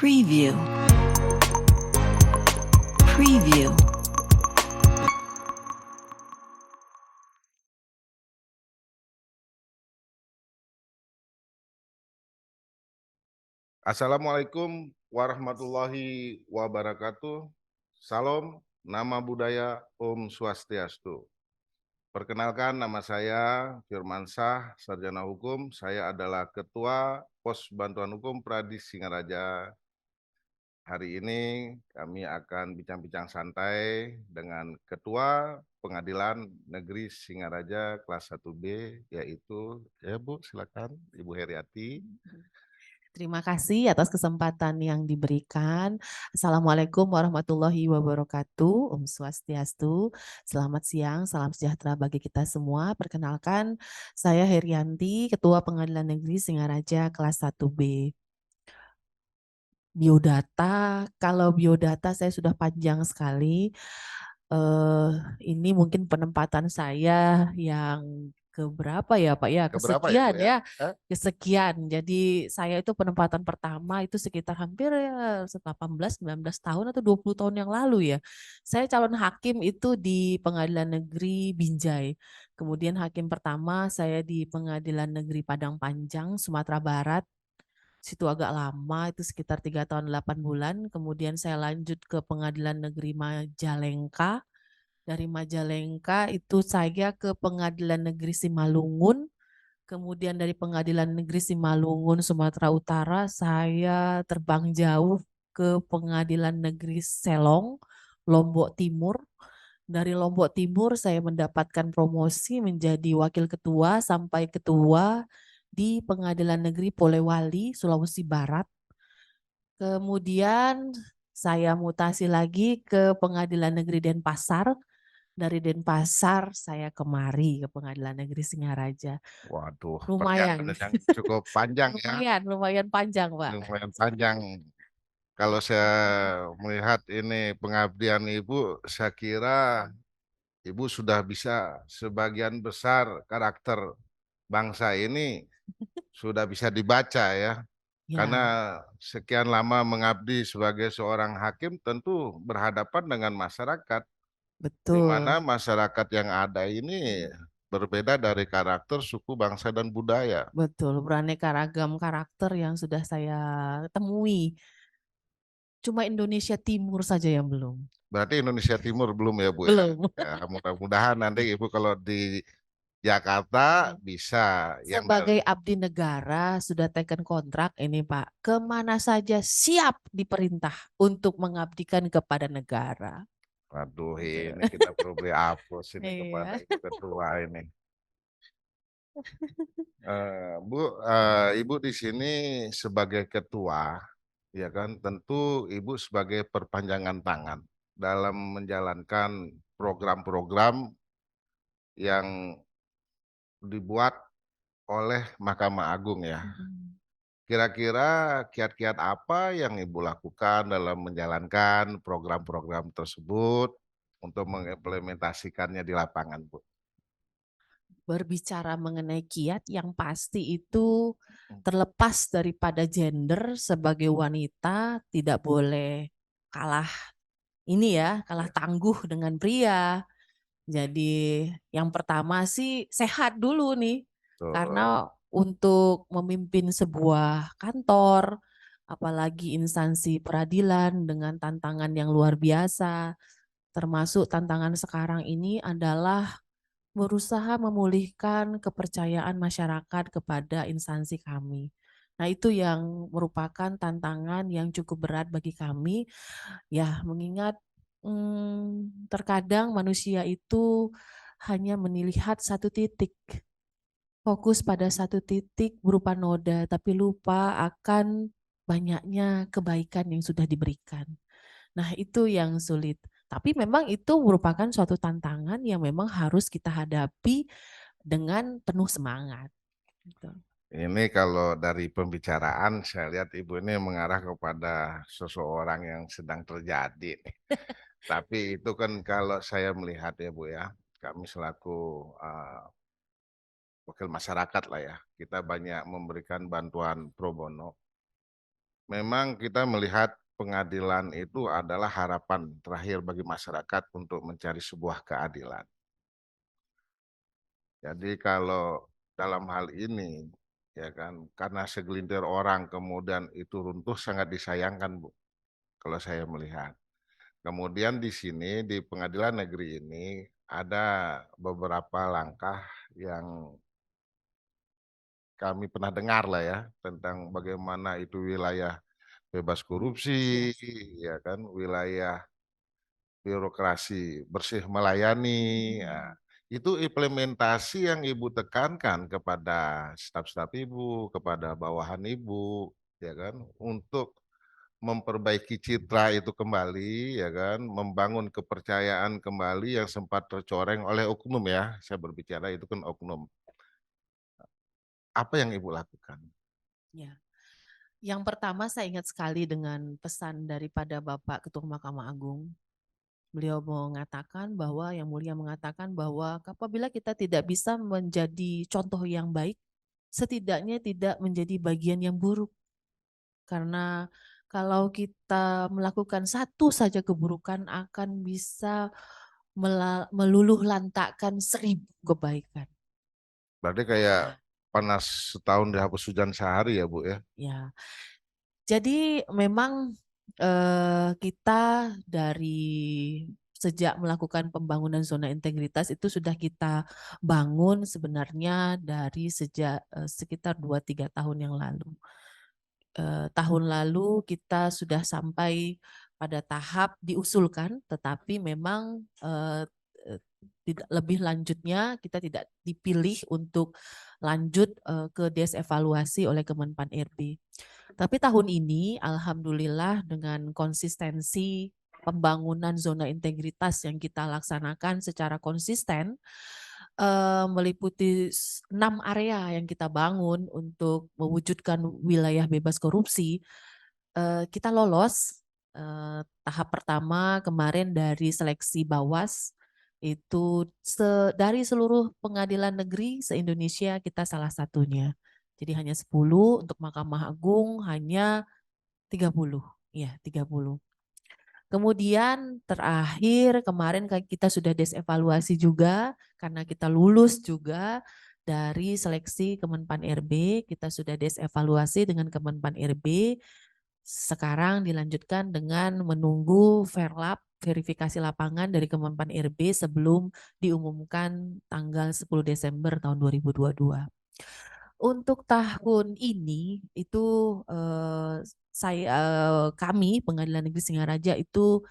Preview. Preview. Assalamualaikum warahmatullahi wabarakatuh. Salam, nama budaya, Om Swastiastu. Perkenalkan, nama saya Firmansyah, Sarjana Hukum. Saya adalah Ketua Pos Bantuan Hukum Pradi Singaraja. Hari ini kami akan bincang-bincang santai dengan Ketua Pengadilan Negeri Singaraja kelas 1B, yaitu, ya Bu, silakan Ibu Heriati. Terima kasih atas kesempatan yang diberikan. Assalamualaikum warahmatullahi wabarakatuh. Om Swastiastu. Selamat siang, salam sejahtera bagi kita semua. Perkenalkan, saya Herianti, Ketua Pengadilan Negeri Singaraja kelas 1B. Biodata, kalau biodata saya sudah panjang sekali. Ini mungkin penempatan saya yang keberapa ya Pak ya? Keberapa ya Bu Kesekian ya? ya. Kesekian. Jadi saya itu penempatan pertama itu sekitar hampir ya 18, 19 tahun atau 20 tahun yang lalu ya. Saya calon hakim itu di Pengadilan Negeri Binjai. Kemudian hakim pertama saya di Pengadilan Negeri Padang Panjang, Sumatera Barat. Situ agak lama, itu sekitar 3 tahun 8 bulan. Kemudian saya lanjut ke Pengadilan Negeri Majalengka. Dari Majalengka itu saya ke Pengadilan Negeri Simalungun. Kemudian dari Pengadilan Negeri Simalungun, Sumatera Utara, saya terbang jauh ke Pengadilan Negeri Selong, Lombok Timur. Dari Lombok Timur saya mendapatkan promosi menjadi wakil ketua sampai ketua di Pengadilan Negeri Polewali, Sulawesi Barat. Kemudian saya mutasi lagi ke Pengadilan Negeri Denpasar. Dari Denpasar saya kemari ke Pengadilan Negeri Singaraja. Waduh, Lumayan. perjalanan yang cukup panjang ya, Lumayan panjang, Pak. lumayan panjang. Kalau saya melihat ini pengabdian Ibu, saya kira Ibu sudah bisa sebagian besar karakter bangsa ini sudah bisa dibaca ya. Karena Ya, sekian lama mengabdi sebagai seorang hakim tentu berhadapan dengan masyarakat, di mana betul. masyarakat yang ada ini berbeda dari karakter suku, bangsa, dan budaya. Betul, beraneka ragam karakter yang sudah saya temui. Cuma Indonesia Timur saja yang belum. Berarti Indonesia Timur belum ya Bu ya? Belum. Ya, mudah-mudahan nanti Ibu kalau di Jakarta bisa yang Sebagai abdi negara sudah teken kontrak ini Pak, kemana saja siap diperintah untuk mengabdikan kepada negara. waduh Gitu. ini kita perlu beri aplaus ini kepada Iya. Ibu Ketua ini. Bu, Ibu di sini sebagai ketua, ya kan, tentu Ibu sebagai perpanjangan tangan dalam menjalankan program-program yang dibuat oleh Mahkamah Agung ya. Mm-mm. Kira-kira kiat-kiat apa yang Ibu lakukan dalam menjalankan program-program tersebut untuk mengimplementasikannya di lapangan, Bu? Berbicara mengenai kiat yang pasti itu terlepas daripada gender sebagai wanita tidak boleh kalah ini ya, kalah Ya, tangguh dengan pria. Jadi yang pertama sih sehat dulu nih. betul. Karena untuk memimpin sebuah kantor, apalagi instansi peradilan dengan tantangan yang luar biasa, termasuk tantangan sekarang ini adalah berusaha memulihkan kepercayaan masyarakat kepada instansi kami. Nah, itu yang merupakan tantangan yang cukup berat bagi kami, ya mengingat terkadang manusia itu hanya melihat satu titik, fokus pada satu titik berupa noda, tapi lupa akan banyaknya kebaikan yang sudah diberikan. Nah, itu yang sulit. Tapi memang itu merupakan suatu tantangan yang memang harus kita hadapi dengan penuh semangat. Gitu. Ini kalau dari pembicaraan saya lihat Ibu ini mengarah kepada seseorang yang sedang terjadi nih. Tapi itu kan kalau saya melihat ya Bu ya, kami selaku wakil masyarakat lah ya, kita banyak memberikan bantuan pro bono. memang kita melihat pengadilan itu adalah harapan terakhir bagi masyarakat untuk mencari sebuah keadilan. Jadi kalau dalam hal ini, ya kan, karena segelintir orang kemudian itu runtuh sangat disayangkan, Bu, kalau saya melihat. Kemudian di sini, di pengadilan negeri ini, ada beberapa langkah yang kami pernah dengar lah ya, tentang bagaimana itu wilayah bebas korupsi, Ya. ya kan, wilayah birokrasi bersih melayani. Ya. Itu implementasi yang Ibu tekankan kepada staf-staf Ibu, kepada bawahan Ibu, ya kan, untuk memperbaiki citra itu kembali, ya kan, membangun kepercayaan kembali yang sempat tercoreng oleh oknum ya. Saya berbicara itu kan oknum. Apa yang Ibu lakukan? Ya. Yang pertama saya ingat sekali dengan pesan daripada Bapak Ketua Mahkamah Agung. Beliau mengatakan bahwa Yang Mulia mengatakan bahwa apabila kita tidak bisa menjadi contoh yang baik, setidaknya tidak menjadi bagian yang buruk. Karena kalau kita melakukan satu saja keburukan akan bisa meluluh lantakkan 1.000 kebaikan. Berarti kayak panas setahun dihapus hujan sehari ya, Bu ya? Ya, jadi memang kita dari sejak melakukan pembangunan zona integritas itu sudah kita bangun sebenarnya dari sejak sekitar 2-3 tahun yang lalu. Tahun lalu kita sudah sampai pada tahap diusulkan, tetapi memang tidak lebih lanjutnya kita tidak dipilih untuk lanjut ke desevaluasi oleh Kemenpan RB. Tapi tahun ini alhamdulillah dengan konsistensi pembangunan zona integritas yang kita laksanakan secara konsisten, meliputi 6 area yang kita bangun untuk mewujudkan wilayah bebas korupsi. Kita lolos tahap pertama kemarin dari seleksi Bawas, itu dari seluruh pengadilan negeri se-Indonesia kita salah satunya. Jadi hanya 10, untuk Mahkamah Agung hanya 30. Ya, 30. Kemudian terakhir kemarin kita sudah desevaluasi juga karena kita lulus juga dari seleksi Kemenpan RB, kita sudah desevaluasi dengan Kemenpan RB. Sekarang dilanjutkan dengan menunggu verlap, verifikasi lapangan dari Kemenpan RB sebelum diumumkan tanggal 10 Desember tahun 2022. Untuk tahun ini itu kami Pengadilan Negeri Singaraja itu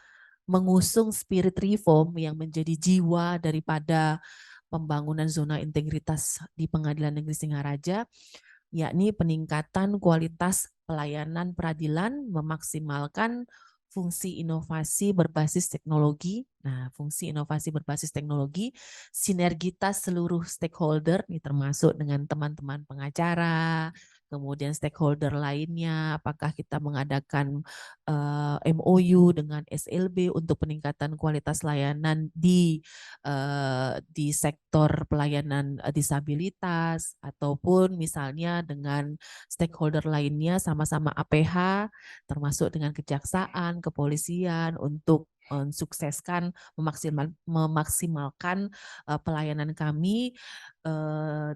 mengusung spirit reform yang menjadi jiwa daripada pembangunan zona integritas di Pengadilan Negeri Singaraja, yakni peningkatan kualitas pelayanan peradilan, memaksimalkan fungsi inovasi berbasis teknologi. Nah, fungsi inovasi berbasis teknologi, sinergitas seluruh stakeholder, nih termasuk dengan teman-teman pengacara, kemudian stakeholder lainnya, apakah kita mengadakan MOU dengan SLB untuk peningkatan kualitas layanan di sektor pelayanan disabilitas, ataupun misalnya dengan stakeholder lainnya sama-sama APH, termasuk dengan kejaksaan, kepolisian untuk mensukseskan, memaksimalkan pelayanan kami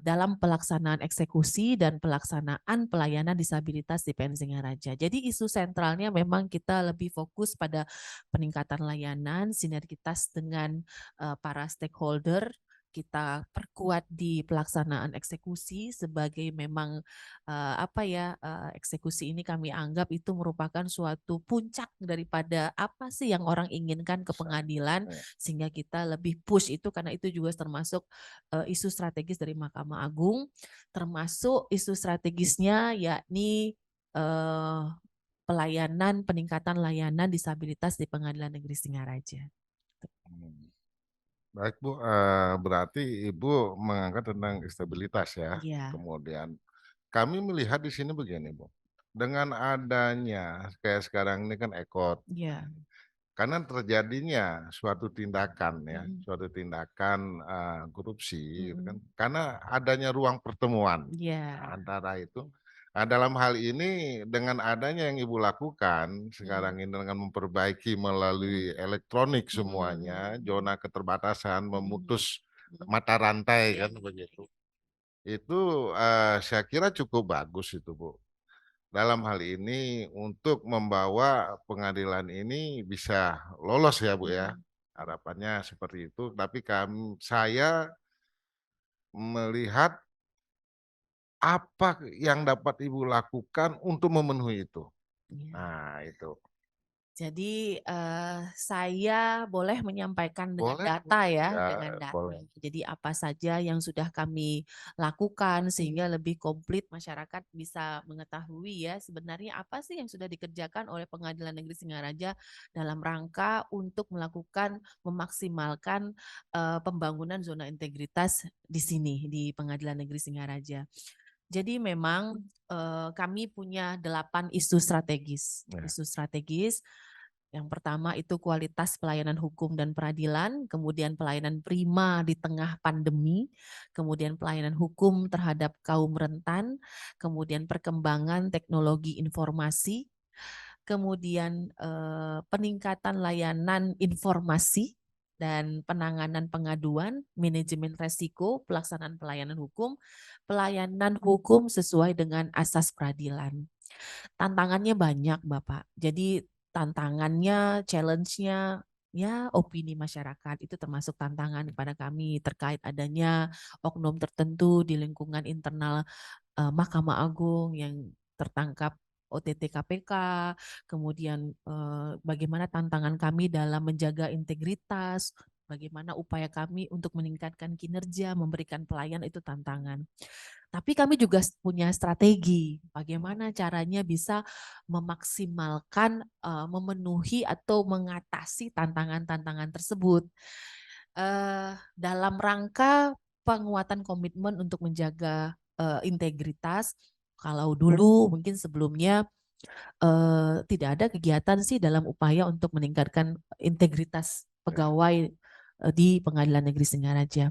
dalam pelaksanaan eksekusi dan pelaksanaan pelayanan disabilitas di PN Singaraja. Jadi isu sentralnya memang kita lebih fokus pada peningkatan layanan, sinergitas dengan para stakeholder, kita perkuat di pelaksanaan eksekusi sebagai memang eksekusi ini kami anggap itu merupakan suatu puncak daripada apa sih yang orang inginkan ke pengadilan, Ya. sehingga kita lebih push itu karena itu juga termasuk isu strategis dari Mahkamah Agung, termasuk isu strategisnya yakni peningkatan layanan disabilitas di Pengadilan Negeri Singaraja. Hmm. Baik Bu, berarti Ibu mengangkat tentang stabilitas ya. Iya, Kemudian kami melihat di sini begini Bu, dengan adanya kayak sekarang ini kan ekot, iya. karena terjadinya suatu tindakan ya, Mm-mm. suatu tindakan korupsi, gitu kan, Mm-mm. karena adanya ruang pertemuan Iya. antara itu. Nah, dalam hal ini dengan adanya yang Ibu lakukan Hmm. sekarang ini dengan memperbaiki melalui elektronik semuanya, Hmm. zona keterbatasan, Hmm. memutus mata rantai kan begitu. Itu saya kira cukup bagus itu, Bu. Dalam hal ini untuk membawa pengadilan ini bisa lolos ya, Bu ya. Hmm. Harapannya seperti itu. Tapi saya melihat apa yang dapat Ibu lakukan untuk memenuhi itu. Ya. Nah, itu. Jadi saya boleh menyampaikan dengan Boleh, Bu. data ya, Ya, dengan data. boleh. Jadi apa saja yang sudah kami lakukan sehingga lebih komplit masyarakat bisa mengetahui ya sebenarnya apa sih yang sudah dikerjakan oleh Pengadilan Negeri Singaraja dalam rangka untuk melakukan memaksimalkan pembangunan zona integritas di sini di Pengadilan Negeri Singaraja. Jadi memang kami punya 8 isu strategis. Ya, Isu strategis yang pertama itu kualitas pelayanan hukum dan peradilan, kemudian pelayanan prima di tengah pandemi, kemudian pelayanan hukum terhadap kaum rentan, kemudian perkembangan teknologi informasi, kemudian peningkatan layanan informasi dan penanganan pengaduan, manajemen resiko, pelaksanaan pelayanan hukum sesuai dengan asas peradilan. Tantangannya banyak, Bapak. Jadi tantangannya, challenge-nya, ya opini masyarakat itu termasuk tantangan kepada kami terkait adanya oknum tertentu di lingkungan internal Mahkamah Agung yang tertangkap OTT KPK, kemudian bagaimana tantangan kami dalam menjaga integritas, bagaimana upaya kami untuk meningkatkan kinerja, memberikan pelayan itu tantangan. Tapi kami juga punya strategi bagaimana caranya bisa memaksimalkan, memenuhi atau mengatasi tantangan-tantangan tersebut. Dalam rangka penguatan komitmen untuk menjaga integritas, kalau dulu mungkin sebelumnya tidak ada kegiatan sih dalam upaya untuk meningkatkan integritas ya, pegawai di Pengadilan Negeri Singaraja.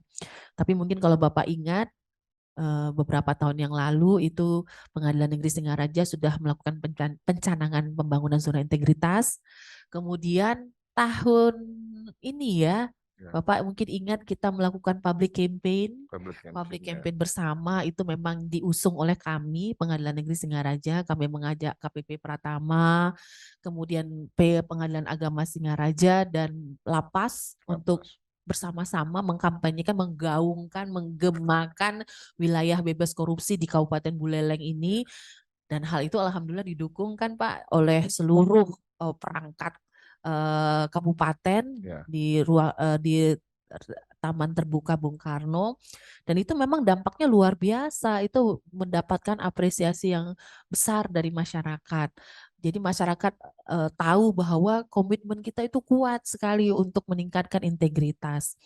Tapi mungkin kalau Bapak ingat beberapa tahun yang lalu itu Pengadilan Negeri Singaraja sudah melakukan pencanangan pembangunan zona integritas. Kemudian tahun ini ya, ya. Bapak mungkin ingat kita melakukan Public public campaign ya. campaign bersama itu memang diusung oleh kami Pengadilan Negeri Singaraja. Kami mengajak KPP Pratama, kemudian Pengadilan Agama Singaraja dan Lapas untuk Lapas. bersama-sama mengkampanyekan, menggaungkan, menggemakan wilayah bebas korupsi di Kabupaten Buleleng ini. Dan hal itu alhamdulillah didukung kan Pak oleh seluruh perangkat kabupaten Ya, di Taman Terbuka Bung Karno. Dan itu memang dampaknya luar biasa. Itu mendapatkan apresiasi yang besar dari masyarakat. Jadi masyarakat tahu bahwa komitmen kita itu kuat sekali untuk meningkatkan integritas.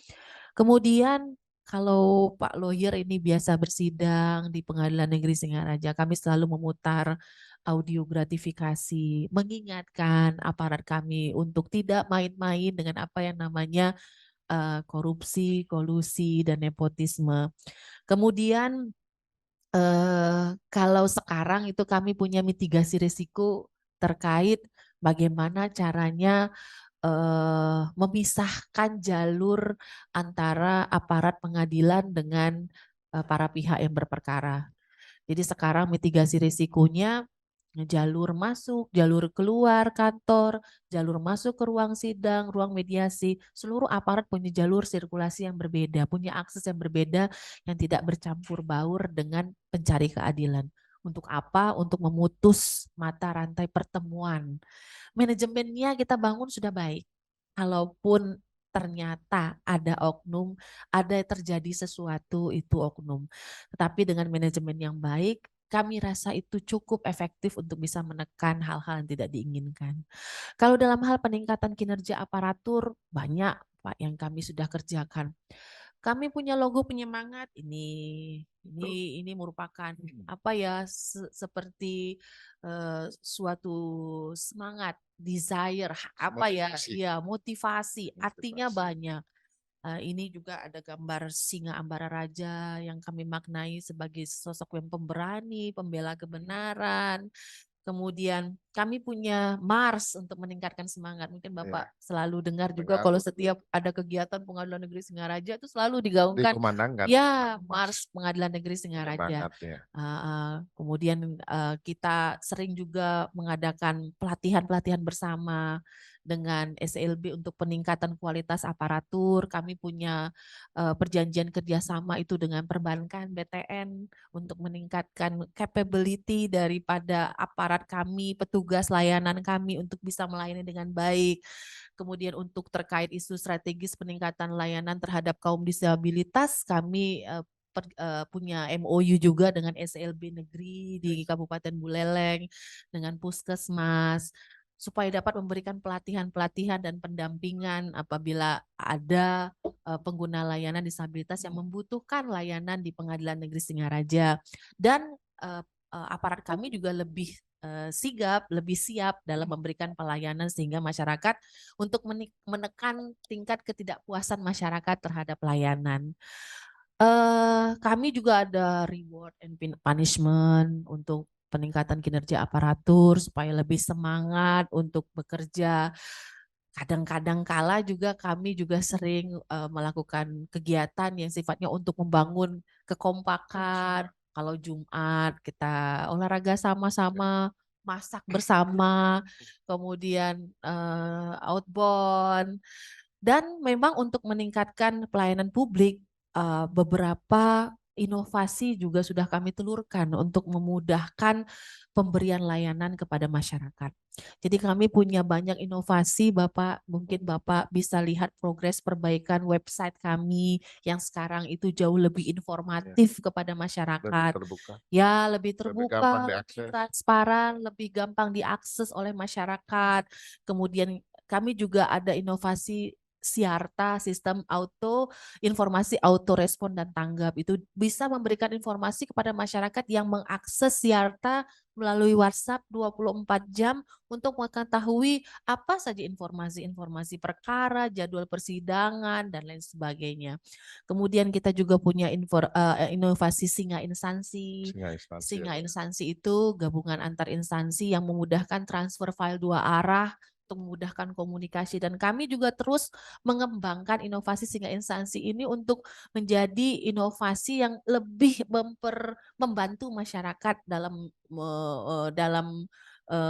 Kemudian kalau Pak Lawyer ini biasa bersidang di Pengadilan Negeri Singaraja, kami selalu memutar audio gratifikasi, mengingatkan aparat kami untuk tidak main-main dengan apa yang namanya korupsi, kolusi, dan nepotisme. Kemudian kalau sekarang itu kami punya mitigasi risiko terkait bagaimana caranya memisahkan jalur antara aparat pengadilan dengan para pihak yang berperkara. Jadi sekarang mitigasi risikonya jalur masuk, jalur keluar kantor, jalur masuk ke ruang sidang, ruang mediasi, seluruh aparat punya jalur sirkulasi yang berbeda, punya akses yang berbeda yang tidak bercampur baur dengan pencari keadilan. Untuk apa? Untuk memutus mata rantai pertemuan. Manajemennya kita bangun sudah baik. Kalaupun ternyata ada oknum, ada terjadi sesuatu itu oknum. Tetapi dengan manajemen yang baik, kami rasa itu cukup efektif untuk bisa menekan hal-hal yang tidak diinginkan. Kalau dalam hal peningkatan kinerja aparatur, banyak Pak yang kami sudah kerjakan. Kami punya logo penyemangat ini merupakan apa ya seperti suatu semangat, desire, apa ya, motivasi. ya motivasi, artinya Motivasi. banyak. Ini juga ada gambar singa ambara raja yang kami maknai sebagai sosok yang pemberani, pembela kebenaran. Kemudian kami punya Mars untuk meningkatkan semangat. Mungkin Ya, Bapak selalu dengar juga dengar kalau setiap ada kegiatan Pengadilan Negeri Singaraja itu selalu digaungkan dikumandangkan ya Mars Pengadilan Negeri Singaraja. semangatnya. Kemudian kita sering juga mengadakan pelatihan-pelatihan bersama dengan SLB untuk peningkatan kualitas aparatur. Kami punya perjanjian kerjasama itu dengan perbankan BTN untuk meningkatkan capability daripada aparat kami, petugas layanan kami untuk bisa melayani dengan baik. Kemudian untuk terkait isu strategis peningkatan layanan terhadap kaum disabilitas, kami punya MOU juga dengan SLB negeri di Kabupaten Buleleng, dengan Puskesmas, supaya dapat memberikan pelatihan-pelatihan dan pendampingan apabila ada pengguna layanan disabilitas yang membutuhkan layanan di Pengadilan Negeri Singaraja. Dan aparat kami juga lebih sigap, lebih siap dalam memberikan pelayanan sehingga masyarakat untuk menekan tingkat ketidakpuasan masyarakat terhadap layanan. Kami juga ada reward and punishment untuk peningkatan kinerja aparatur supaya lebih semangat untuk bekerja. Kadang-kadang kala juga kami juga sering melakukan kegiatan yang sifatnya untuk membangun kekompakan. Kalau Jumat kita olahraga sama-sama, masak bersama, kemudian outbound. Dan memang untuk meningkatkan pelayanan publik, beberapa inovasi juga sudah kami telurkan untuk memudahkan pemberian layanan kepada masyarakat. Jadi kami punya banyak inovasi, Bapak. Mungkin Bapak bisa lihat progres perbaikan website kami yang sekarang itu jauh lebih Ya, informatif kepada lebih masyarakat. terbuka, Ya, lebih lebih gampang terbuka, lebih diakses. transparan, lebih gampang diakses oleh masyarakat. Kemudian kami juga ada inovasi Siarta, sistem informasi auto respon dan tanggap. Itu bisa memberikan informasi kepada masyarakat yang mengakses Siarta melalui WhatsApp 24 jam untuk mengetahui apa saja informasi-informasi perkara, jadwal persidangan, dan lain sebagainya. Kemudian kita juga punya inovasi Singa Instansi. Sehingga instansi ya, Singa Bu. Instansi itu gabungan antar instansi yang memudahkan transfer file dua arah untuk memudahkan komunikasi, dan kami juga terus mengembangkan inovasi Singa Instansi ini untuk menjadi inovasi yang lebih membantu masyarakat dalam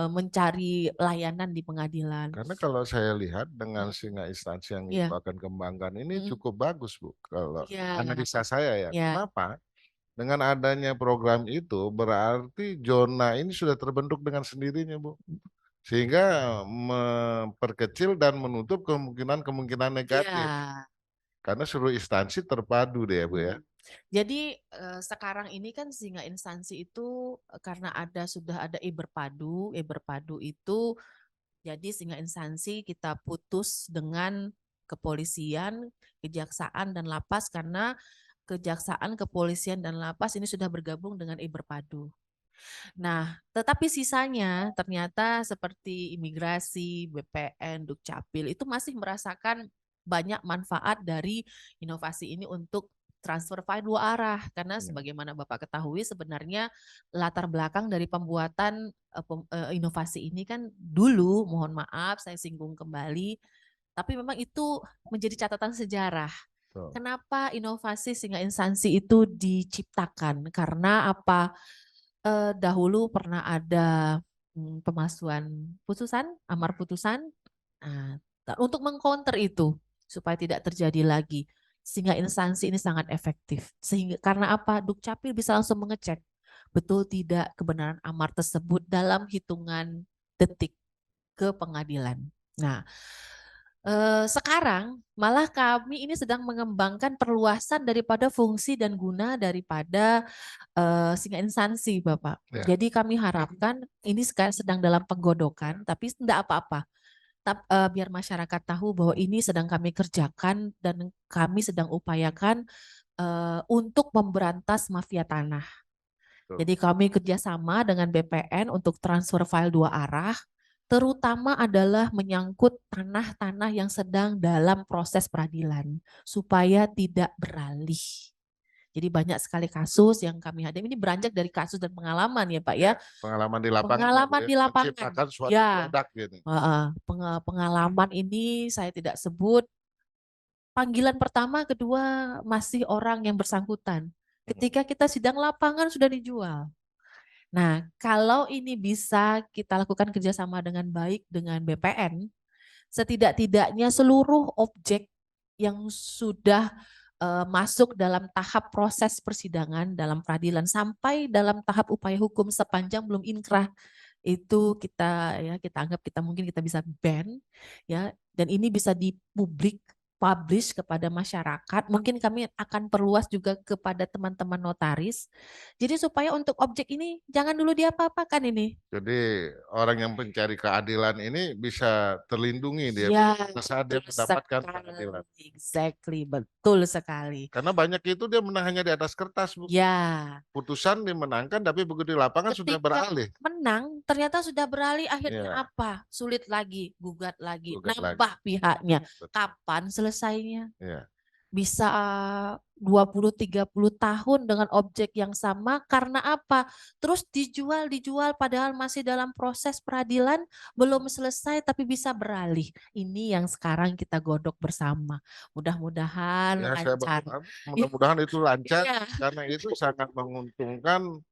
mencari layanan di pengadilan. Karena kalau saya lihat dengan Mm, singa instansi yang Ibu Iya, akan kembangkan ini mm, cukup bagus, Bu. Kalau iya, analisa saya ya, iya, kenapa? Dengan adanya program itu berarti zona ini sudah terbentuk dengan sendirinya, Bu. Sehingga memperkecil dan menutup kemungkinan-kemungkinan iya. negatif. Karena seluruh instansi terpadu deh ya, Bu ya. Jadi sekarang ini kan sehingga instansi itu karena sudah ada e-berpadu, e-berpadu itu jadi sehingga instansi kita putus dengan kepolisian, kejaksaan dan lapas karena kejaksaan, kepolisian dan lapas ini sudah bergabung dengan e-berpadu. Nah, tetapi sisanya ternyata seperti imigrasi, BPN, Dukcapil itu masih merasakan banyak manfaat dari inovasi ini untuk transfer file dua arah, karena Ya. sebagaimana Bapak ketahui sebenarnya latar belakang dari pembuatan inovasi ini kan dulu, mohon maaf saya singgung kembali, tapi memang itu menjadi catatan sejarah. Tuh. Kenapa inovasi sehingga instansi itu diciptakan? Karena apa? Dahulu pernah ada pemalsuan putusan, amar putusan. Nah, untuk mengcounter itu supaya tidak terjadi lagi, sehingga instansi ini sangat efektif. Sehingga karena apa? Dukcapil bisa langsung mengecek betul tidak kebenaran amar tersebut dalam hitungan detik ke pengadilan. Nah, sekarang malah kami ini sedang mengembangkan perluasan daripada fungsi dan guna daripada singa instansi, Bapak. Ya. Jadi kami harapkan ini sekarang sedang dalam penggodokan, tapi tidak apa-apa. Biar masyarakat tahu bahwa ini sedang kami kerjakan dan kami sedang upayakan untuk memberantas mafia tanah. Tuh. Jadi kami kerjasama dengan BPN untuk transfer file dua arah, terutama adalah menyangkut tanah-tanah yang sedang dalam proses peradilan, supaya tidak beralih. Jadi banyak sekali kasus yang kami hadapi, ini beranjak dari kasus dan pengalaman ya Pak ya. Ya, pengalaman di lapangan ya, Bu, Pengalaman ya, di lapangan. menciptakan suatu Ya, produk gitu. pengalaman ini saya tidak sebut. Panggilan pertama, kedua masih orang yang bersangkutan. Ketika kita sidang lapangan sudah dijual. Nah, kalau ini bisa kita lakukan kerjasama dengan baik dengan BPN, setidak-tidaknya seluruh objek yang sudah masuk dalam tahap proses persidangan dalam peradilan sampai dalam tahap upaya hukum sepanjang belum inkrah itu kita anggap mungkin kita bisa ban ya, dan ini bisa publish kepada masyarakat. Mungkin kami akan perluas juga kepada teman-teman notaris. Jadi supaya untuk objek ini jangan dulu diapa-apakan ini. Jadi orang yang mencari keadilan ini bisa terlindungi dia Ya, pada saat dia betul mendapatkan sekali. keadilan. Exactly, betul sekali. Karena banyak itu dia menang hanya di atas kertas, Bu. Ya, Putusan dimenangkan tapi begitu di lapangan sudah ketika beralih. menang ternyata sudah beralih, akhirnya Ya, apa? Sulit lagi, gugat lagi, gugat lagi. nambah pihaknya. Betul. Kapan selesainya? Ya. Bisa 20-30 tahun dengan objek yang sama karena apa? Terus dijual padahal masih dalam proses peradilan, belum selesai tapi bisa beralih. Ini yang sekarang kita godok bersama. Mudah-mudahan Ya, saya lancar. mudah-mudahan itu lancar Iya, karena itu sangat menguntungkan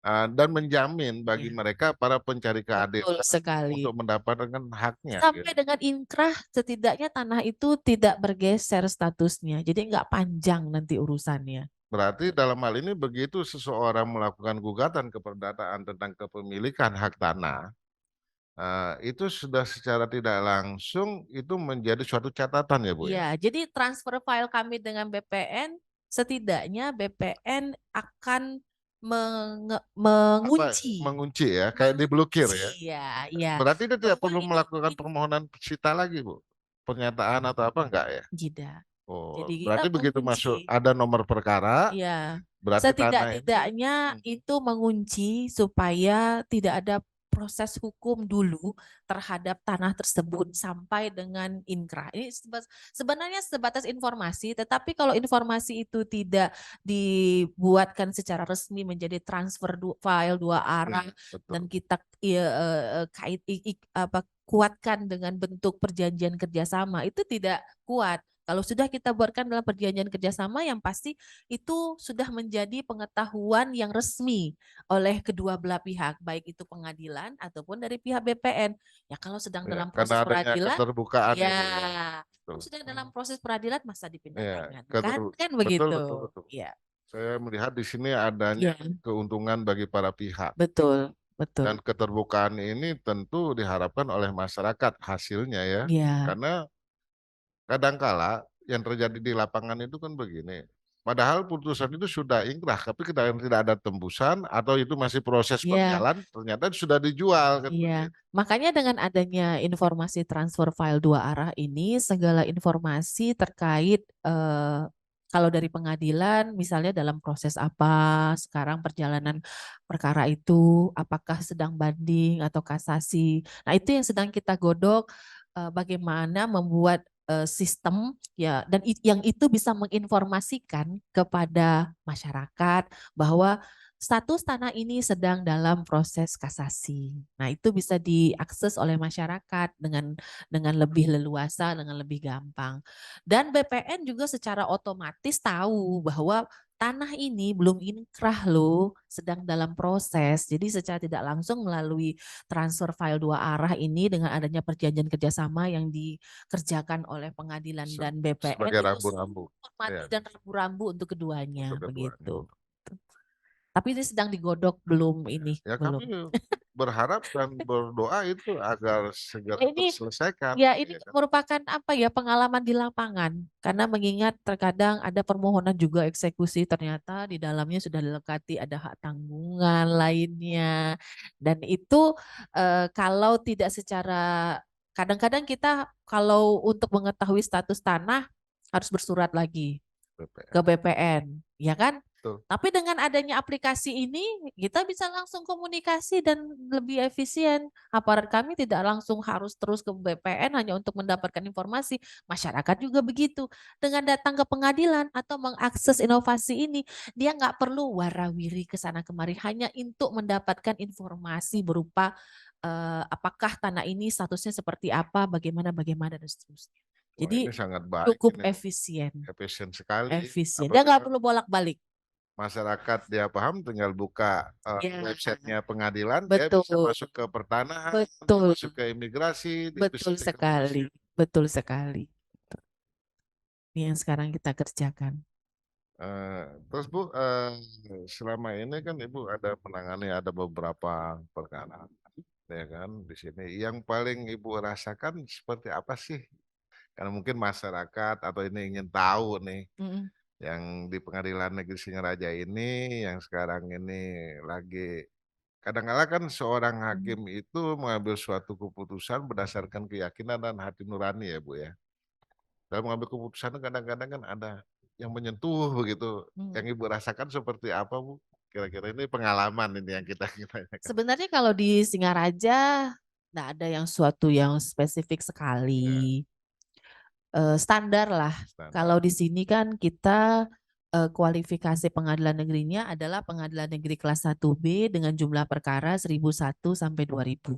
dan menjamin bagi iya, mereka para pencari betul keadilan sekali. untuk mendapatkan haknya. Sampai Gitu. dengan inkrah, setidaknya tanah itu tidak bergeser statusnya. Jadi nggak panjang nanti urusannya. Berarti dalam hal ini begitu seseorang melakukan gugatan keperdataan tentang kepemilikan hak tanah, itu sudah secara tidak langsung itu menjadi suatu catatan ya Bu Iya, ya. jadi transfer file kami dengan BPN, setidaknya BPN akan Apa mengunci, mengunci ya, kayak diblokir ya. ya, ya, Berarti dia tidak bahwa perlu ini melakukan permohonan sita lagi Bu. Pernyataan atau apa enggak ya? tidak. Oh, Jadi kita berarti begitu mengunci, masuk ada nomor perkara, ya, berarti tanah ini setidak-tidaknya hmm, itu mengunci supaya tidak ada proses hukum dulu terhadap tanah tersebut sampai dengan inkrah. Ini sebenarnya sebatas informasi, tetapi kalau informasi itu tidak dibuatkan secara resmi menjadi transfer file dua arah betul. dan kita kuatkan dengan bentuk perjanjian kerjasama, itu tidak kuat. Kalau sudah kita buatkan dalam perjanjian kerjasama, yang pasti itu sudah menjadi pengetahuan yang resmi oleh kedua belah pihak, baik itu pengadilan ataupun dari pihak BPN. Ya kalau sedang Ya, dalam karena proses adanya peradilan, keterbukaan ya ya Bu ya. kalau Betul. sedang dalam proses peradilan masa dipindah Ya, tangankan, kan betul betul begitu. betul. Ya, Saya melihat di sini adanya ya, keuntungan bagi para pihak betul, betul. dan keterbukaan ini tentu diharapkan oleh masyarakat hasilnya ya. Ya, Karena kadangkala yang terjadi di lapangan itu kan begini. Padahal putusan itu sudah inkrah, tapi tidak ada tembusan atau itu masih proses ya. berjalan, ternyata sudah dijual kan Iya, begitu. makanya dengan adanya informasi transfer file dua arah ini, segala informasi terkait kalau dari pengadilan, misalnya dalam proses apa sekarang perjalanan perkara itu, apakah sedang banding atau kasasi. Nah, itu yang sedang kita godok, bagaimana membuat sistem ya, dan yang itu bisa menginformasikan kepada masyarakat bahwa status tanah ini sedang dalam proses kasasi. Nah, itu bisa diakses oleh masyarakat dengan lebih leluasa, dengan lebih gampang. Dan BPN juga secara otomatis tahu bahwa tanah ini belum inkrah loh, sedang dalam proses. Jadi secara tidak langsung melalui transfer file dua arah ini dengan adanya perjanjian kerjasama yang dikerjakan oleh pengadilan dan BPN Sebagai itu rambu-rambu semua hormati ya, dan rambu-rambu untuk keduanya untuk keduanya. begitu. Tapi ini sedang digodok, belum ini, Ya kami belum. berharap dan berdoa itu agar segera Ini terselesaikan. ya ini Iya kan? merupakan apa ya, pengalaman di lapangan, karena mengingat terkadang ada permohonan juga eksekusi ternyata di dalamnya sudah dilekati ada hak tanggungan lainnya, dan itu kalau tidak secara, kadang-kadang kita kalau untuk mengetahui status tanah harus bersurat lagi ke BPN. BPN, ya kan? betul. Tapi dengan adanya aplikasi ini, kita bisa langsung komunikasi dan lebih efisien. Aparat kami tidak langsung harus terus ke BPN hanya untuk mendapatkan informasi. Masyarakat juga begitu. Dengan datang ke pengadilan atau mengakses inovasi ini, dia nggak perlu warawiri ke sana kemari hanya untuk mendapatkan informasi berupa apakah tanah ini statusnya seperti apa, bagaimana dan seterusnya. Wah, Jadi ini sangat baik cukup ini Bu. efisien, Efisien sekali. efisien. Dia nggak Apabila perlu bolak-balik. masyarakat dia paham, tinggal buka Ya, websitenya pengadilan, dia bisa betul, masuk ke pertanahan, dia betul, masuk ke imigrasi, dia bisa betul cek informasi. sekali, betul sekali. Ini yang sekarang kita kerjakan. Eh, terus Bu, selama ini kan Ibu ada menangani ada beberapa perkara, ya kan di sini. Yang paling Ibu rasakan seperti apa sih? Karena mungkin masyarakat atau ini ingin tahu nih, Mm-mm, yang di Pengadilan Negeri Singaraja ini, yang sekarang ini lagi kadang-kala kan seorang mm. hakim itu mengambil suatu keputusan berdasarkan keyakinan dan hati nurani ya Bu ya. Dalam mengambil keputusan kadang-kadang kan ada yang menyentuh begitu. Yang Mm. Ibu rasakan seperti apa Bu? Kira-kira ini pengalaman ini yang kita tanyakan. Sebenarnya kalau di Singaraja nggak ada yang suatu yang spesifik Ya, sekali. Standar lah. Kalau standar. di sini kan kita kualifikasi pengadilan negerinya adalah pengadilan negeri kelas 1B dengan jumlah perkara 1001 sampai 2000.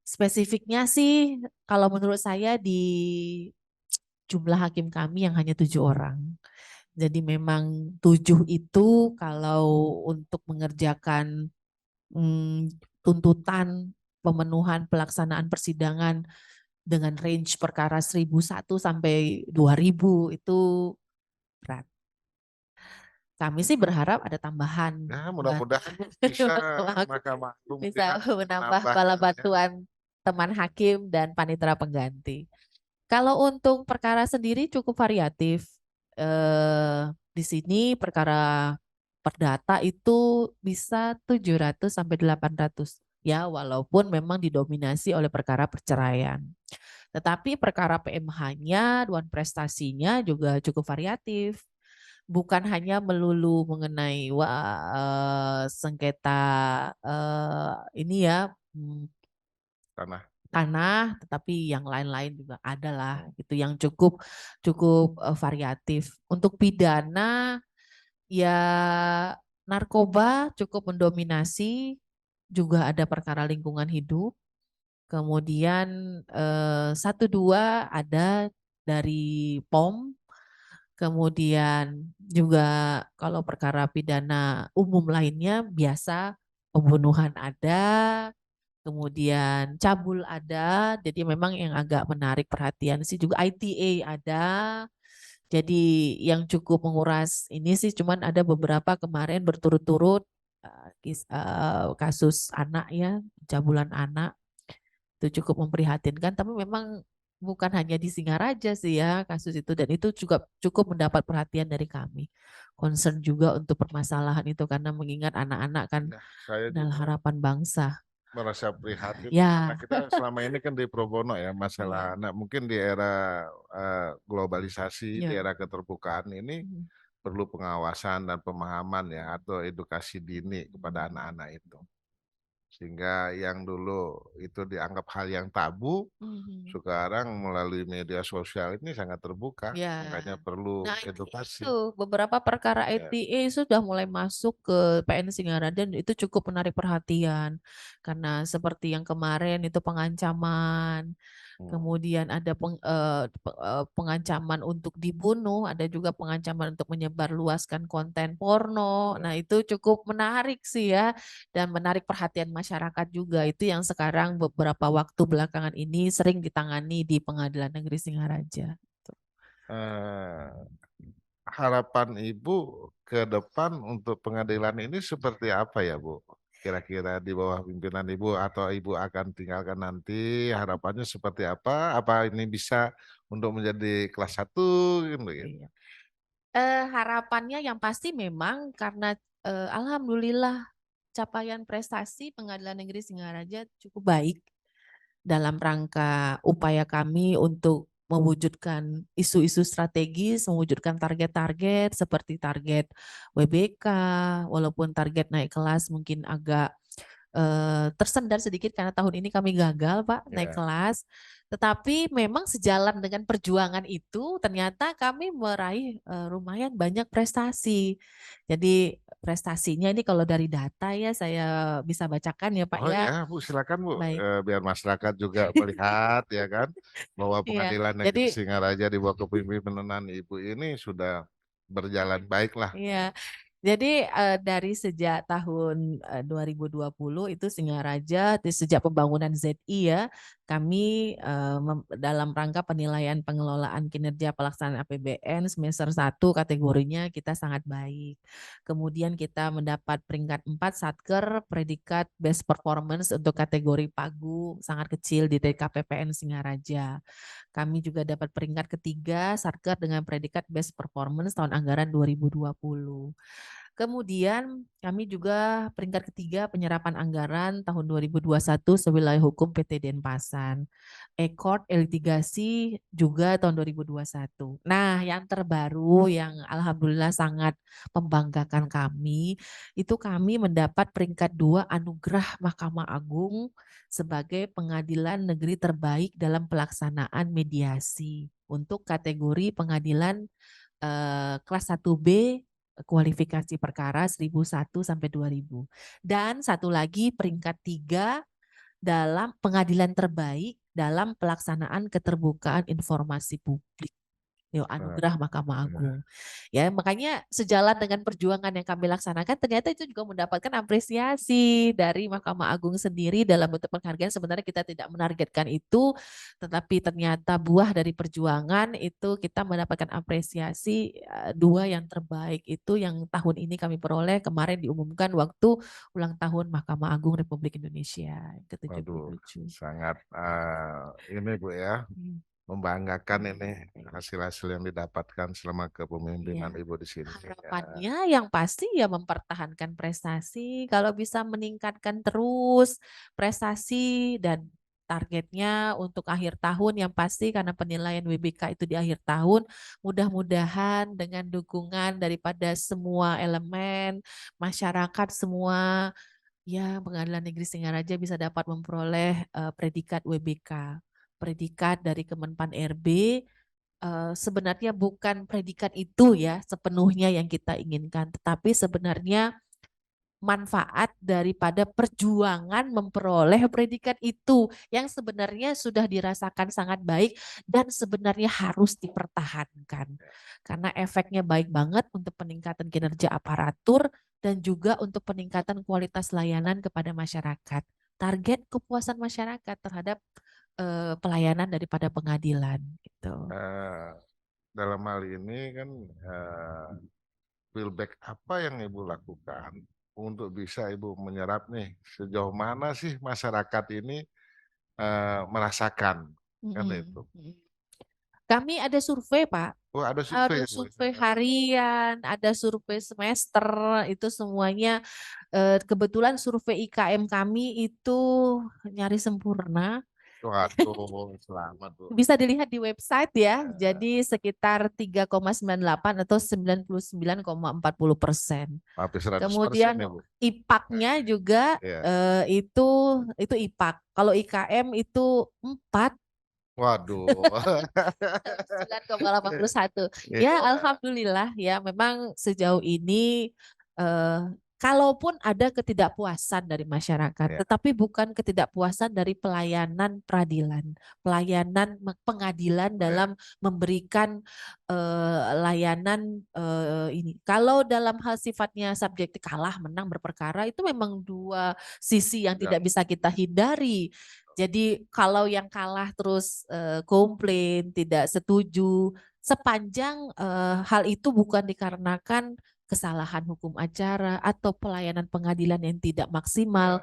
Spesifiknya sih kalau menurut saya di jumlah hakim kami yang hanya 7 orang. Jadi memang 7 itu kalau untuk mengerjakan tuntutan pemenuhan pelaksanaan persidangan dengan range perkara 1001 sampai 2000 itu berat. Kami sih berharap ada tambahan. Ya, Mbak. mudah-mudahan Bu, bisa Mahkamah Agung Bisa melihat menambah menambah bala ya. bantuan teman hakim dan panitera pengganti. Kalau untuk perkara sendiri cukup variatif. Di sini perkara perdata itu bisa 700 sampai 800. Ya, walaupun memang didominasi oleh perkara perceraian. Tetapi perkara PMH-nya, Dewan Prestasinya juga cukup variatif. Bukan hanya melulu mengenai sengketa ini ya, Tanah. tanah, tetapi yang lain-lain juga ada lah Hmm. gitu yang cukup cukup variatif. Untuk pidana ya narkoba cukup mendominasi, juga ada perkara lingkungan hidup. Kemudian satu dua ada dari POM, kemudian juga kalau perkara pidana umum lainnya biasa pembunuhan ada, kemudian cabul ada, jadi memang yang agak menarik perhatian sih juga ITA ada. Jadi yang cukup menguras ini sih cuman ada beberapa kemarin berturut-turut kasus anak ya, cabulan anak itu cukup memprihatinkan, tapi memang bukan hanya di Singaraja sih ya kasus itu dan itu juga cukup mendapat perhatian dari kami. Concern juga untuk permasalahan itu karena mengingat anak-anak kan Nah, saya adalah juga harapan bangsa. merasa prihatin karena Ya, kita selama ini kan di pro bono ya masalah iya, anak. Mungkin di era globalisasi, di iya. era keterbukaan ini Mm, perlu pengawasan dan pemahaman ya atau edukasi dini kepada mm, anak-anak itu. Sehingga yang dulu itu dianggap hal yang tabu, mm. sekarang melalui media sosial ini sangat terbuka, Ya. makanya perlu Nah, itu edukasi. beberapa perkara Ya. ITA sudah mulai masuk ke PN Singaraja dan itu cukup menarik perhatian karena seperti yang kemarin itu pengancaman, Hmm. kemudian ada pengancaman untuk dibunuh, ada juga pengancaman untuk menyebarluaskan konten porno. Ya. Nah, itu cukup menarik sih ya dan menarik perhatian masyarakat juga. Itu yang sekarang beberapa waktu belakangan ini sering ditangani di Pengadilan Negeri Singaraja. Eh, harapan Ibu ke depan untuk pengadilan ini seperti apa ya, Bu? Kira-kira di bawah pimpinan Ibu atau Ibu akan tinggalkan nanti, harapannya seperti apa? Apa ini bisa untuk menjadi kelas satu gitu ya? Iya. Harapannya yang pasti memang karena alhamdulillah capaian prestasi Pengadilan Negeri Singaraja cukup baik dalam rangka upaya kami untuk mewujudkan isu-isu strategis, mewujudkan target-target seperti target WBK, walaupun target naik kelas mungkin agak tersendat sedikit karena tahun ini kami gagal Pak naik Ya. kelas. Tetapi memang sejalan dengan perjuangan itu ternyata kami meraih lumayan banyak prestasi. Jadi prestasinya ini kalau dari data ya saya bisa bacakan ya Pak Oh ya. ya, Bu, silakan Bu. Baik. Biar masyarakat juga melihat ya kan bahwa Iya. Pengadilan Jadi Negeri Singaraja di bawah kepemimpinan Ibu ini sudah berjalan baik lah. iya. Jadi dari sejak tahun 2020 itu Singaraja sejak pembangunan ZI ya kami dalam rangka penilaian pengelolaan kinerja pelaksanaan APBN semester 1 kategorinya kita sangat baik. Kemudian kita mendapat peringkat 4 Satker predikat best performance untuk kategori Pagu sangat kecil di DKPPN Singaraja. Kami juga dapat peringkat ketiga Satker dengan predikat best performance tahun anggaran 2020. Kemudian kami juga peringkat ketiga penyerapan anggaran tahun 2021 sewilayah hukum PT Denpasan. Ekord litigasi juga tahun 2021. Nah, yang terbaru yang alhamdulillah sangat membanggakan kami, itu kami mendapat peringkat 2 anugerah Mahkamah Agung sebagai pengadilan negeri terbaik dalam pelaksanaan mediasi untuk kategori pengadilan kelas 1B kualifikasi perkara 1001 sampai 2000. Dan satu lagi peringkat 3 dalam pengadilan terbaik dalam pelaksanaan keterbukaan informasi publik. Yo, Eh, anugerah Mahkamah eh, Agung. Ya, makanya sejalan dengan perjuangan yang kami laksanakan, ternyata itu juga mendapatkan apresiasi dari Mahkamah Agung sendiri dalam bentuk penghargaan. Sebenarnya kita tidak menargetkan itu, tetapi ternyata buah dari perjuangan itu kita mendapatkan apresiasi 2 yang terbaik itu yang tahun ini kami peroleh kemarin diumumkan waktu ulang tahun Mahkamah Agung Republik Indonesia yang Waduh, ke-77. sangat ini Bu ya, membanggakan ini hasil-hasil yang didapatkan selama Iya. kepemimpinan Ibu di sini. Ya. Harapannya yang pasti ya mempertahankan prestasi, kalau bisa meningkatkan terus prestasi dan targetnya untuk akhir tahun yang pasti karena penilaian WBK itu di akhir tahun, mudah-mudahan dengan dukungan daripada semua elemen, masyarakat semua, ya Pengadilan Negeri Singaraja bisa dapat memperoleh predikat WBK, predikat dari Kemenpan RB. Sebenarnya bukan predikat itu ya sepenuhnya yang kita inginkan, tetapi sebenarnya manfaat daripada perjuangan memperoleh predikat itu yang sebenarnya sudah dirasakan sangat baik dan sebenarnya harus dipertahankan. Karena efeknya baik banget untuk peningkatan kinerja aparatur dan juga untuk peningkatan kualitas layanan kepada masyarakat. Target kepuasan masyarakat terhadap pelayanan daripada pengadilan gitu. Eh, dalam hal ini kan feedback apa yang Ibu lakukan untuk bisa Ibu menyerap nih sejauh mana sih masyarakat ini merasakan kan itu. Mm-mm. Kami ada survei, Pak. Oh ada survei Ada ya Bu. survei harian, ada survei semester, itu semuanya. Kebetulan survei IKM kami itu nyaris sempurna. Waduh, selamat Bu. Bisa dilihat di website ya. Eh, Jadi sekitar 3,98 atau 99,40%. Hampir 100% Kemudian ya Bu. IPAK-nya juga Ya. itu IPAK. Kalau IKM itu 4. Waduh. 9,81. Ya, Iya, alhamdulillah ya memang sejauh ini eh, kalaupun ada ketidakpuasan dari masyarakat, ya, tetapi bukan ketidakpuasan dari pelayanan peradilan, pelayanan pengadilan ya, dalam memberikan layanan ini. Kalau dalam hal sifatnya subjektif kalah menang berperkara itu memang dua sisi yang ya. tidak bisa kita hindari. Jadi kalau yang kalah terus komplain, tidak setuju, sepanjang hal itu bukan dikarenakan kesalahan hukum acara atau pelayanan pengadilan yang tidak maksimal,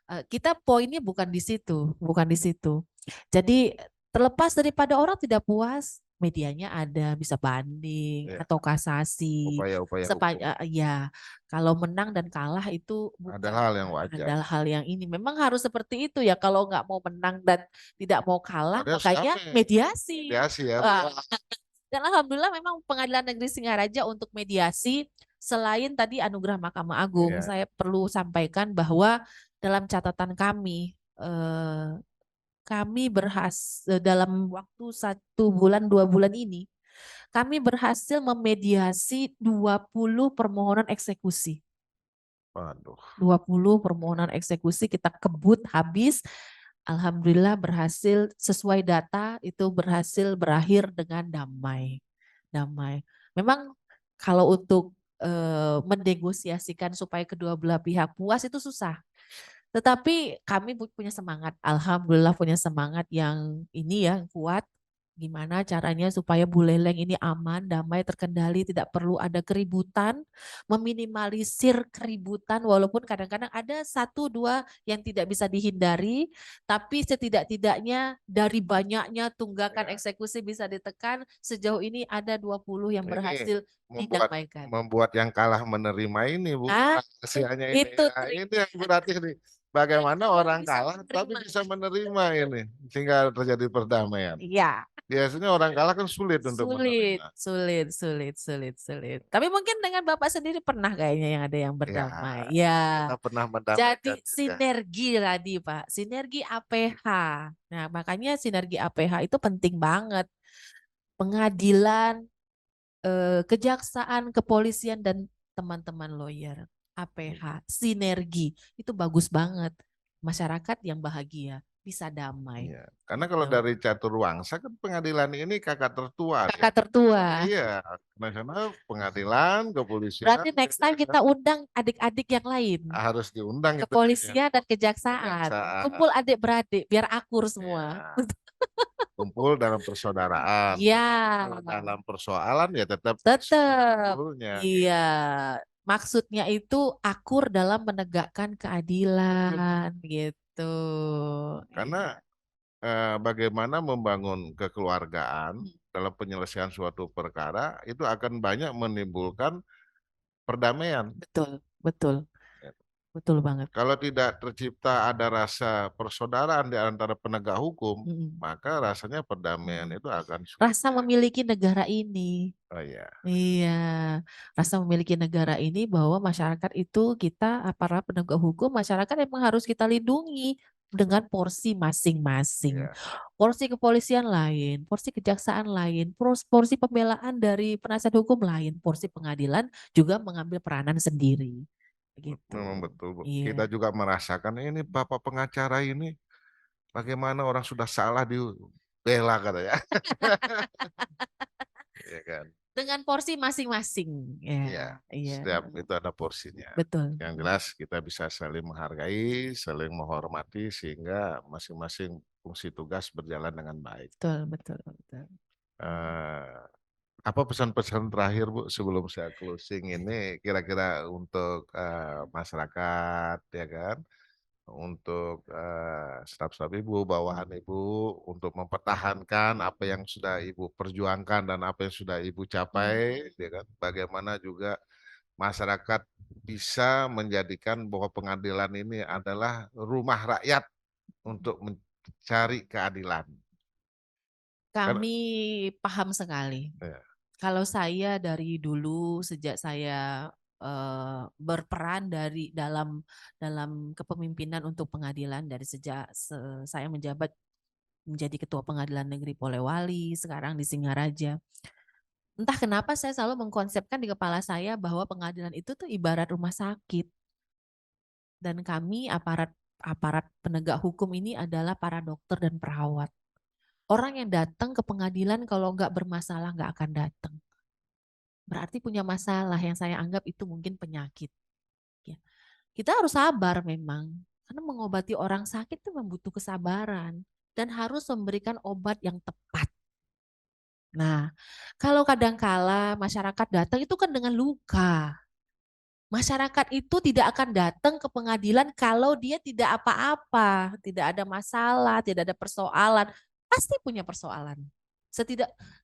Ya. kita poinnya bukan di situ, bukan di situ. Jadi terlepas daripada orang tidak puas, medianya ada, bisa banding Ya, atau kasasi. upaya-upaya hukum Ya, kalau menang dan kalah itu adalah bukan hal yang wajar. adalah hal yang ini. Memang harus seperti itu ya. Kalau nggak mau menang dan tidak mau kalah, Ada makanya siapa? mediasi. Mediasi ya. Wah, dan alhamdulillah memang Pengadilan Negeri Singaraja untuk mediasi, selain tadi anugerah Mahkamah Agung, Iya, saya perlu sampaikan bahwa dalam catatan kami berhasil dalam waktu 1 bulan 2 bulan ini, kami berhasil memediasi 20 permohonan eksekusi. waduh. 20 permohonan eksekusi kita kebut habis. Alhamdulillah berhasil sesuai data itu berhasil berakhir dengan damai. Damai. Memang kalau untuk menegosiasikan supaya kedua belah pihak puas itu susah. Tetapi kami punya semangat, alhamdulillah punya semangat yang ini ya kuat. Gimana caranya supaya Buleleng ini aman, damai, terkendali, tidak perlu ada keributan, meminimalisir keributan walaupun kadang-kadang ada 1 2 yang tidak bisa dihindari, tapi setidak-tidaknya dari banyaknya tunggakan Ya. eksekusi bisa ditekan, sejauh ini ada 20 yang Ini berhasil membuat didamaikan. membuat yang kalah menerima ini, Bu. Ah, Rahasianya ini itu ya. trik. Ini yang berarti nih. Bagaimana Triknya orang bisa kalah tapi menerima. bisa menerima ini sehingga terjadi perdamaian. Iya. Biasanya orang kalah kan sulit untuk Sulit, menerima. sulit, sulit, sulit, sulit. Tapi mungkin dengan Bapak sendiri pernah kayaknya yang ada yang Ya, berdamai. Ya, kita pernah jadi mendamaikan juga. sinergi tadi Pak, sinergi APH. Nah, makanya sinergi APH itu penting banget. Pengadilan, kejaksaan, kepolisian, dan teman-teman lawyer. APH, sinergi. Itu bagus banget. Masyarakat yang bahagia, bisa damai. Iya. Karena kalau Gitu. dari catur wangsa kan pengadilan ini kakak tertua dia. Kakak tertua. Iya, nasional pengadilan, kepolisian, Berarti next time kejaksaan kita undang adik-adik yang lain. harus diundang itu ya. Kepolisian dan kejaksaan. Kejaksaan. Kumpul adik-beradik biar akur semua. Ya, kumpul dalam persaudaraan. Ya, Kalau dalam persoalan ya tetap tetap. sebetulnya. Iya. Maksudnya itu akur dalam menegakkan Betul. keadilan gitu. Karena Iya. bagaimana membangun kekeluargaan Hmm, dalam penyelesaian suatu perkara itu akan banyak menimbulkan perdamaian. betul, betul, betul banget. Kalau tidak tercipta ada rasa persaudaraan di antara penegak hukum, Mm, maka rasanya perdamaian mm. itu akan sulit Rasa ya. memiliki negara ini. Oh iya, Iya, rasa memiliki negara ini bahwa masyarakat itu kita aparat penegak hukum, masyarakat emang harus kita lindungi dengan porsi masing-masing. iya. Porsi kepolisian lain, porsi kejaksaan lain, porsi pembelaan dari penasihat hukum lain, porsi pengadilan juga mengambil peranan sendiri. Memang Gitu. betul, Bu. Kita Iya. juga merasakan ini Bapak pengacara ini bagaimana orang sudah salah dibela katanya. Iya kan? Dengan porsi masing-masing. Ya, Iya, iya, setiap itu ada porsinya. betul. Yang jelas kita bisa saling menghargai, saling menghormati sehingga masing-masing fungsi tugas berjalan dengan baik. Betul, betul, betul. Eh, apa pesan-pesan terakhir Bu sebelum saya closing ini kira-kira untuk masyarakat ya kan, untuk staf-staf Ibu, bawahan Ibu untuk mempertahankan apa yang sudah Ibu perjuangkan dan apa yang sudah Ibu capai ya kan. Bagaimana juga masyarakat bisa menjadikan bahwa pengadilan ini adalah rumah rakyat untuk mencari keadilan. Kan Kami paham sekali. ya, Kalau saya dari dulu sejak saya berperan dari dalam kepemimpinan untuk pengadilan dari sejak saya menjabat menjadi ketua pengadilan negeri Polewali, sekarang di Singaraja. Entah kenapa saya selalu mengkonsepkan di kepala saya bahwa pengadilan itu tuh ibarat rumah sakit dan kami aparat aparat penegak hukum ini adalah para dokter dan perawat. Orang yang datang ke pengadilan kalau nggak bermasalah nggak akan datang. Berarti punya masalah yang saya anggap itu mungkin penyakit. Ya. Kita harus sabar memang, karena mengobati orang sakit itu membutuhkan kesabaran dan harus memberikan obat yang tepat. Nah, kalau kadangkala masyarakat datang itu kan dengan luka. Masyarakat itu tidak akan datang ke pengadilan kalau dia tidak apa-apa, tidak ada masalah, tidak ada persoalan. Pasti punya persoalan.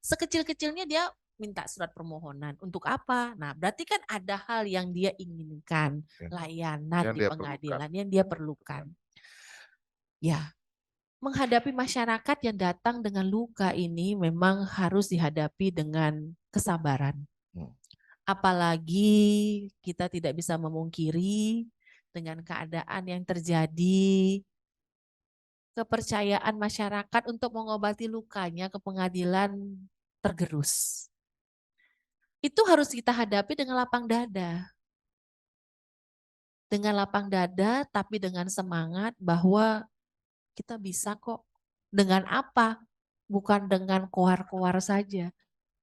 Sekecil-kecilnya dia minta surat permohonan. Untuk apa? Nah, berarti kan ada hal yang dia inginkan, Ya, layanan yang di dia perlukan. pengadilan yang dia perlukan. Ya, menghadapi masyarakat yang datang dengan luka ini memang harus dihadapi dengan kesabaran. Hmm. Apalagi kita tidak bisa memungkiri dengan keadaan yang terjadi, kepercayaan masyarakat untuk mengobati lukanya ke pengadilan tergerus. Itu harus kita hadapi dengan lapang dada. Dengan lapang dada, tapi dengan semangat bahwa kita bisa kok. Dengan apa? Bukan dengan koar-koar saja,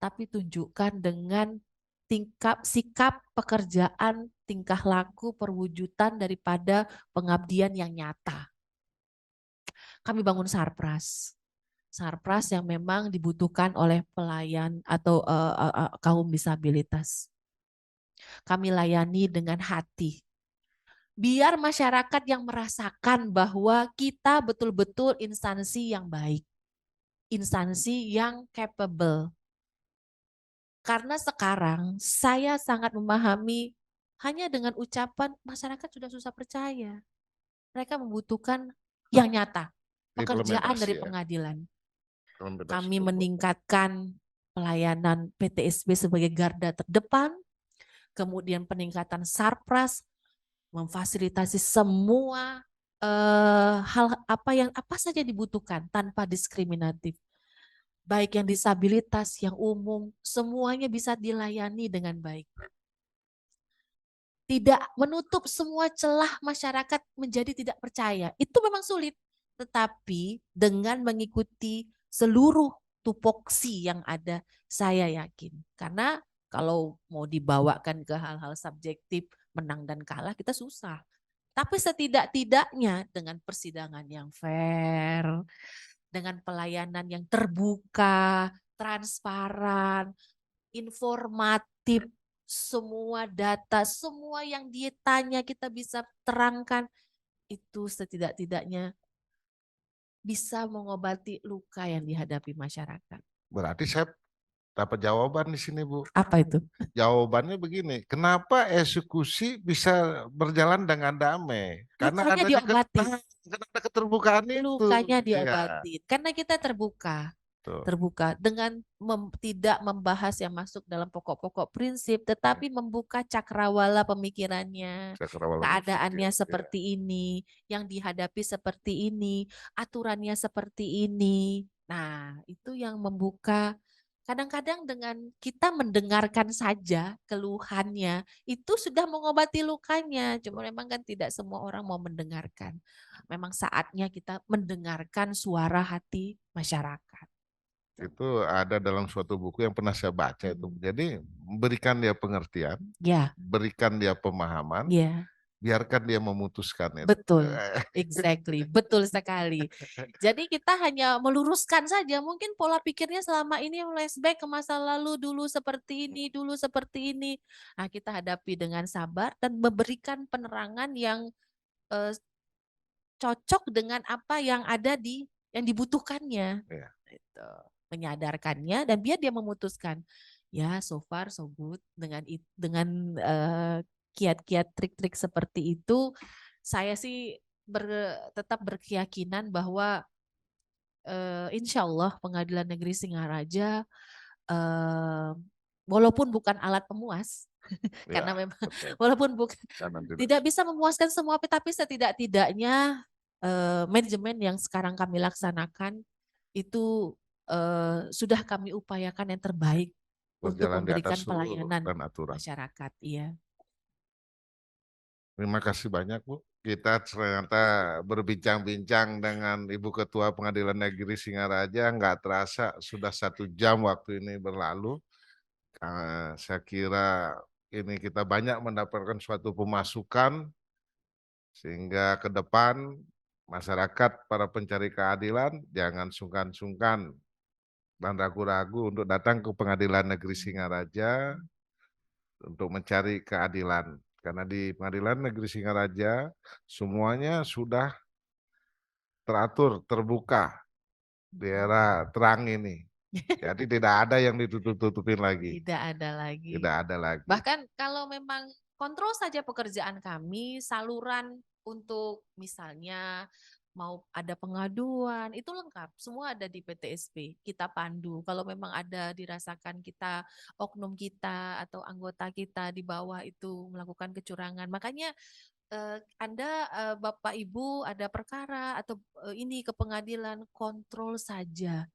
tapi tunjukkan dengan tingkap sikap pekerjaan, tingkah laku, perwujudan daripada pengabdian yang nyata. Kami bangun Sarpras. Sarpras yang memang dibutuhkan oleh pelayan atau kaum disabilitas. Kami layani dengan hati. Biar masyarakat yang merasakan bahwa kita betul-betul instansi yang baik, instansi yang capable. Karena sekarang saya sangat memahami hanya dengan ucapan masyarakat sudah susah percaya. Mereka membutuhkan yang nyata, pekerjaan Implementasi dari ya. pengadilan. Implementasi Kami perbuatan. meningkatkan pelayanan PTSB sebagai garda terdepan, kemudian peningkatan Sarpras, memfasilitasi semua hal apa saja dibutuhkan tanpa diskriminatif. Baik yang disabilitas, yang umum, semuanya bisa dilayani dengan baik. Tidak menutup semua celah masyarakat menjadi tidak percaya. Itu memang sulit. Tetapi dengan mengikuti seluruh tupoksi yang ada, saya yakin. Karena kalau mau dibawakan ke hal-hal subjektif, menang dan kalah, kita susah. Tapi setidak-tidaknya dengan persidangan yang fair, dengan pelayanan yang terbuka, transparan, informatif, semua data, semua yang dia tanya kita bisa terangkan, itu setidak-tidaknya bisa mengobati luka yang dihadapi masyarakat. Berarti saya dapat jawaban di sini, Bu. Apa itu? Jawabannya begini, kenapa eksekusi bisa berjalan dengan damai? Karena Lukanya diobatin, karena ada keterbukaan itu. lukanya Iya, diobatin. Karena kita terbuka. tuh. Terbuka dengan tidak membahas yang masuk dalam pokok-pokok prinsip, tetapi membuka cakrawala pemikirannya, Cakrawala berpikir. keadaannya Ya. seperti ini, yang dihadapi seperti ini, aturannya seperti ini. Nah, itu yang membuka. Kadang-kadang dengan kita mendengarkan saja keluhannya, itu sudah mengobati lukanya. Cuma memang kan tidak semua orang mau mendengarkan. Memang saatnya kita mendengarkan suara hati masyarakat. Itu ada dalam suatu buku yang pernah saya baca itu. Jadi berikan dia pengertian, Ya, berikan dia pemahaman, ya, biarkan dia memutuskan itu. betul. Exactly, betul sekali. Jadi kita hanya meluruskan saja, mungkin pola pikirnya selama ini flashback ke masa lalu, dulu seperti ini, dulu seperti ini. Nah, kita hadapi dengan sabar dan memberikan penerangan yang eh, cocok dengan apa yang ada yang dibutuhkannya. Ya. Gitu. Menyadarkannya dan biar dia memutuskan. Ya, so far so good dengan kiat-kiat trik-trik seperti itu, saya sih tetap berkeyakinan bahwa insya Allah Pengadilan Negeri Singaraja eh, walaupun bukan alat pemuas, Ya, karena memang betul. walaupun bukan Karena tidak. tidak bisa memuaskan semua, tapi setidak-tidaknya manajemen yang sekarang kami laksanakan itu sudah kami upayakan yang terbaik untuk Berjalan di atas memberikan seluruh pelayanan dan aturan. masyarakat. Iya. Terima kasih banyak, Bu. Kita ternyata berbincang-bincang dengan Ibu Ketua Pengadilan Negeri Singaraja. Nggak terasa sudah 1 jam waktu ini berlalu. Saya kira ini kita banyak mendapatkan suatu pemasukan sehingga ke depan masyarakat, para pencari keadilan, jangan sungkan-sungkan dan ragu-ragu untuk datang ke Pengadilan Negeri Singaraja untuk mencari keadilan. Karena di Pengadilan Negeri Singaraja semuanya sudah teratur, terbuka di era terang ini. Jadi tidak ada yang ditutup-tutupin lagi. Tidak ada Tidak lagi. ada lagi. Bahkan kalau memang kontrol saja pekerjaan kami, saluran untuk misalnya mau ada pengaduan, itu lengkap. Semua ada di PTSP. Kita pandu. Kalau memang ada dirasakan kita, oknum kita atau anggota kita di bawah itu melakukan kecurangan. Makanya Anda, Bapak Ibu ada perkara atau ini ke pengadilan, kontrol saja.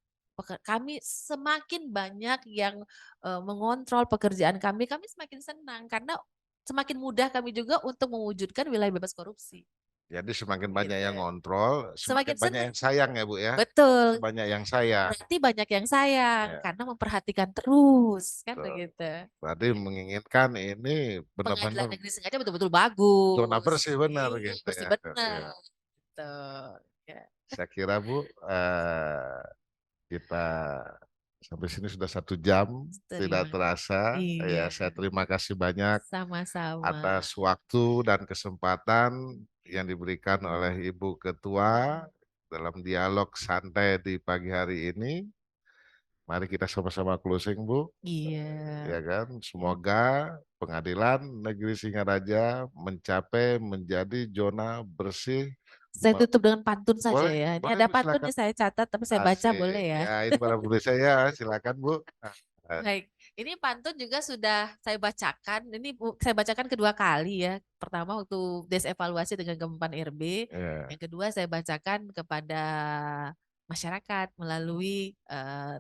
Kami semakin banyak yang mengontrol pekerjaan kami semakin senang karena semakin mudah kami juga untuk mewujudkan wilayah bebas korupsi. Jadi semakin banyak Gitu. yang ngontrol, semakin Semakin banyak senang. yang sayang ya Bu ya. Betul. Sebanyak yang sayang. Berarti banyak yang sayang Ya, karena memperhatikan terus kan betul. begitu. Berarti menginginkan ini Pengadilan benar-benar negeri Sengaja betul-betul zona bagus. bersih benar Iya, gitu bersih ya. benar. Ya. Gitu. Ya. Saya kira Bu, kita sampai sini sudah 1 jam, tidak Terima. terasa. Iya, Ya, saya terima kasih banyak sama-sama. atas waktu dan kesempatan yang diberikan oleh Ibu Ketua dalam dialog santai di pagi hari ini. Mari kita sama-sama closing, Bu. Iya. Ya kan? Semoga Pengadilan Negeri Singaraja mencapai menjadi zona bersih. Saya tutup dengan pantun saja Boleh, ya. Ini boleh ada Bu, silakan. pantunnya saya catat, tapi saya baca boleh Asik. ya. Ya, ini para penulis saya, silakan Bu. Baik, ini pantun juga sudah saya bacakan. Ini saya bacakan kedua kali ya. Pertama waktu desevaluasi dengan Kemenpan RB. Ya. Yang kedua saya bacakan kepada masyarakat melalui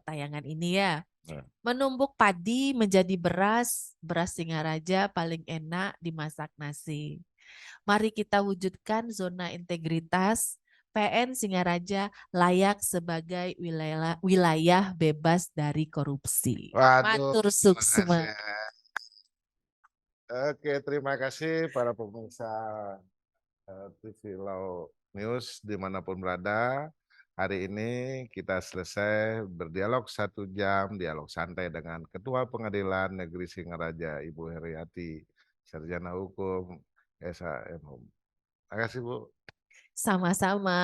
tayangan ini ya. Nah. Menumbuk padi menjadi beras, beras Singaraja paling enak dimasak nasi. Mari kita wujudkan zona integritas. PN Singaraja layak sebagai wilayah bebas dari korupsi. Waduh, Matur terima kasih. suksma. Oke, terima kasih para pemirsa TV Law News dimanapun berada. Hari ini kita selesai berdialog 1 jam, dialog santai dengan Ketua Pengadilan Negeri Singaraja, Ibu Heriati, Sarjana Hukum, SHM. Terima kasih, Bu. Sama-sama.